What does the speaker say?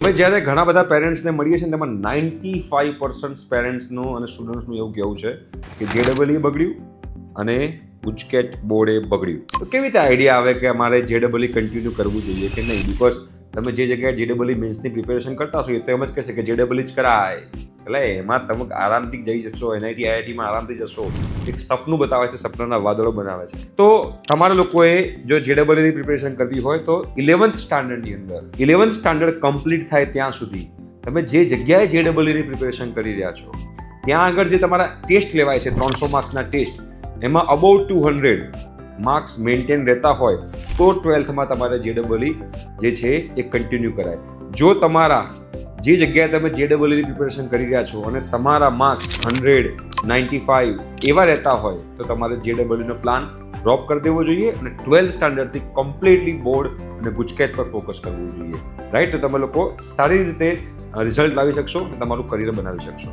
અમે જ્યારે ઘણા બધા પેરેન્ટ્સને મળીએ છીએ ને તેમાં 95% પેરેન્ટ્સનું અને સ્ટુડન્ટ્સનું એવું કહેવું છે કે JEE બગડ્યું અને ગુજકેટ બોર્ડે બગડ્યું. તો કેવી રીતે આઈડિયા આવે કે અમારે JEE કન્ટિન્યુ કરવું જોઈએ કે નહીં? બિકોઝ તમે જે જગ્યાએ JEE મેન્સની પ્રિપેરેશન કરતા હશો એ તો એમ જ કહેશે કે JEE જ કરાય, એટલે એમાં તમે આરામથી જઈ શકશો, NIT IITમાં આરામથી જશો. એક સપનું બતાવે છે, સપનાના વાદળો બનાવે છે. તો તમારા લોકોએ જો JEE પ્રિપેરેશન કરવી હોય તો 11th સ્ટાન્ડર્ડની અંદર 11th સ્ટાન્ડર્ડ કમ્પ્લીટ થાય ત્યાં સુધી તમે જે જગ્યાએ JEE પ્રિપેરેશન કરી રહ્યા છો ત્યાં આગળ જે તમારા ટેસ્ટ લેવાય છે 300 માર્ક્સના ટેસ્ટ, એમાં અબાઉટ 200 માર્ક્સ મેન્ટેન રહેતા હોય તો 12થમાં તમારે JEE જે છે એ કન્ટિન્યુ કરાય. જો તમારા જે જગ્યાએ તમે JEE પ્રિપેરેશન કરી રહ્યા છો અને તમારા માર્ક્સ 100, 95 એવા રહેતા હોય તો તમારે JEE પ્લાન ડ્રોપ કરી દેવો જોઈએ અને 12th સ્ટાન્ડર્ડથી કમ્પ્લીટલી બોર્ડ અને ગુજકેટ પર ફોકસ કરવું જોઈએ. રાઈટ? તો તમે લોકો સારી રીતે રિઝલ્ટ લાવી શકશો અને તમારું કરિયર બનાવી શકશો.